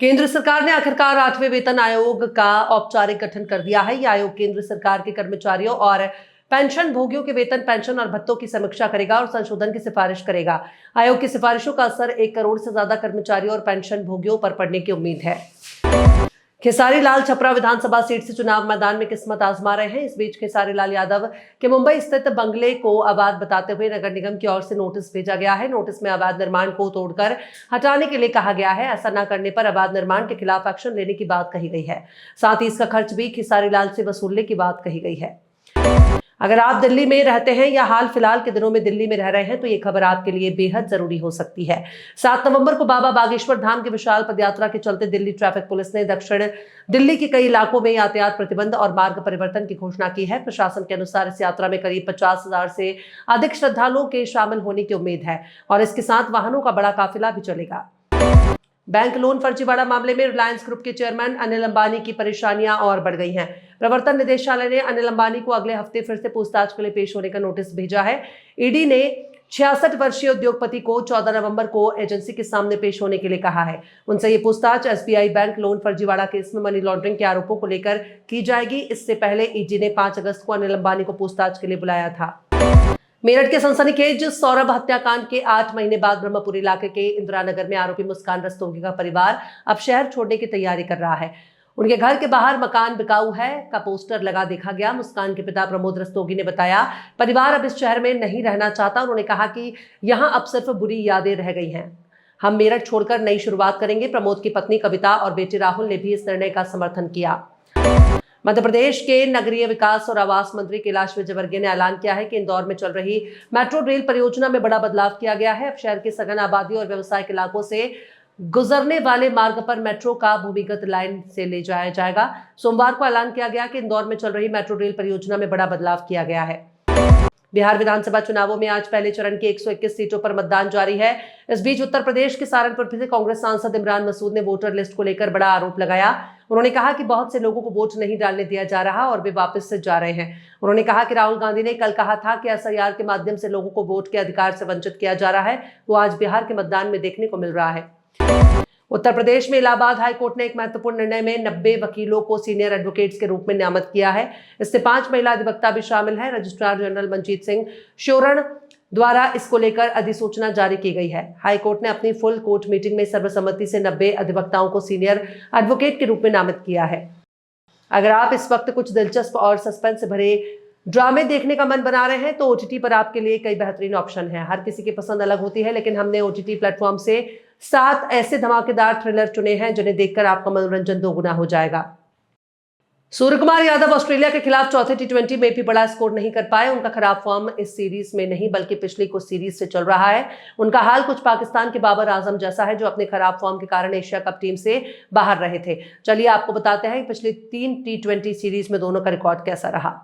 केंद्र सरकार ने आखिरकार 8वें वेतन आयोग का औपचारिक गठन कर दिया है। यह आयोग केंद्र सरकार के कर्मचारियों और पेंशन भोगियों के वेतन, पेंशन और भत्तों की समीक्षा करेगा और संशोधन की सिफारिश करेगा। आयोग की सिफारिशों का असर 1 करोड़ से ज्यादा कर्मचारियों और पेंशन भोगियों पर पड़ने की उम्मीद है। खेसारी लाल छपरा विधानसभा सीट से चुनाव मैदान में किस्मत आजमा रहे हैं। इस बीच खेसारी लाल यादव के मुंबई स्थित बंगले को अवैध बताते हुए नगर निगम की ओर से नोटिस भेजा गया है। नोटिस में अवैध निर्माण को तोड़कर हटाने के लिए कहा गया है। ऐसा न करने पर अवैध निर्माण के खिलाफ एक्शन लेने की बात कही गई है। साथ ही इसका खर्च भी खेसारी लाल से वसूलने की बात कही गई है। अगर आप दिल्ली में रहते हैं या हाल फिलहाल के दिनों में दिल्ली में रह रहे हैं तो ये खबर आपके लिए बेहद जरूरी हो सकती है। 7 नवंबर को बाबा बागेश्वर धाम की विशाल पदयात्रा के चलते दिल्ली ट्रैफिक पुलिस ने दक्षिण दिल्ली के कई इलाकों में यातायात प्रतिबंध और मार्ग परिवर्तन की घोषणा की है। प्रशासन के अनुसार इस यात्रा में करीब 50,000 से अधिक श्रद्धालुओं के शामिल होने की उम्मीद है और इसके साथ वाहनों का बड़ा काफिला भी चलेगा। बैंक लोन फर्जीवाड़ा मामले में रिलायंस ग्रुप के चेयरमैन अनिल अंबानी की परेशानियां और बढ़ गई हैं। प्रवर्तन निदेशालय ने अनिल अंबानी को अगले हफ्ते फिर से पूछताछ के लिए पेश होने का नोटिस भेजा है। ईडी ने 66 वर्षीय उद्योगपति को 14 नवंबर को एजेंसी के सामने पेश होने के लिए कहा है। उनसे ये पूछताछ एसबीआई बैंक लोन फर्जीवाड़ा केस में मनी लॉन्ड्रिंग के आरोपों को लेकर की जाएगी। इससे पहले ईडी ने 5 अगस्त को अनिल अंबानी को पूछताछ के लिए बुलाया था। मेरठ के सनसनीखेज सौरभ हत्याकांड के 8 महीने बाद ब्रह्मपुर इलाके के इंदिरा नगर में आरोपी मुस्कान रस्तोगी का परिवार अब शहर छोड़ने की तैयारी कर रहा है। उनके घर के बाहर मकान बिकाऊ है का पोस्टर लगा देखा गया। मुस्कान के पिता प्रमोद रस्तोगी ने बताया, परिवार अब इस शहर में नहीं रहना चाहता। उन्होंने कहा कि यहां अब सिर्फ बुरी यादें रह गई हैं। हम मेरठ छोड़कर नई शुरुआत करेंगे। प्रमोद की पत्नी कविता और बेटे राहुल ने भी इस निर्णय का समर्थन किया। मध्य प्रदेश के नगरीय विकास और आवास मंत्री कैलाश विजयवर्गीय ने ऐलान किया है कि इंदौर में चल रही मेट्रो रेल परियोजना में बड़ा बदलाव किया गया है। अब शहर के सघन आबादी और व्यवसायिक इलाकों से गुजरने वाले मार्ग पर मेट्रो का भूमिगत लाइन से ले जाया जाएगा। सोमवार को ऐलान किया गया कि इंदौर में चल रही मेट्रो रेल परियोजना में बड़ा बदलाव किया गया है। बिहार विधानसभा चुनावों में आज पहले चरण की 121 सीटों पर मतदान जारी है। इस बीच उत्तर प्रदेश के सहारनपुर से कांग्रेस सांसद इमरान मसूद ने वोटर लिस्ट को लेकर बड़ा आरोप लगाया। उन्होंने कहा कि बहुत से लोगों को वोट नहीं डालने दिया जा रहा और वे वापस से जा रहे हैं। उन्होंने कहा कि राहुल गांधी ने कल कहा था कि एसआईआर के माध्यम से लोगों को वोट के अधिकार से वंचित किया जा रहा है, वो आज बिहार के मतदान में देखने को मिल रहा है। उत्तर प्रदेश में इलाहाबाद हाईकोर्ट ने एक महत्वपूर्ण निर्णय में 90 वकीलों को सीनियर एडवोकेट्स के रूप में नामित किया है। इससे 5 महिला अधिवक्ता भी शामिल है। रजिस्ट्रार जनरल मंजीत सिंह शोरण द्वारा इसको लेकर अधिसूचना जारी की गई है। हाईकोर्ट ने अपनी फुल कोर्ट मीटिंग में सर्वसम्मति से 90 अधिवक्ताओं को सीनियर एडवोकेट के रूप में नामित किया है। अगर आप इस वक्त कुछ दिलचस्प और सस्पेंस से भरे ड्रामे देखने का मन बना रहे हैं तो ओटीटी पर आपके लिए कई बेहतरीन ऑप्शन है। हर किसी की पसंद अलग होती है, लेकिन हमने ओटीटी प्लेटफॉर्म से 7 ऐसे धमाकेदार थ्रिलर चुने हैं जिन्हें देखकर आपका मनोरंजन दोगुना हो जाएगा। सूर्यकुमार यादव ऑस्ट्रेलिया के खिलाफ चौथे टी20 में भी बड़ा स्कोर नहीं कर पाए। उनका खराब फॉर्म इस सीरीज में नहीं बल्कि पिछली कुछ सीरीज से चल रहा है। उनका हाल कुछ पाकिस्तान के बाबर आजम जैसा है, जो अपने खराब फॉर्म के कारण एशिया कप टीम से बाहर रहे थे। चलिए आपको बताते हैं पिछली 3 टी20 सीरीज में दोनों का रिकॉर्ड कैसा रहा।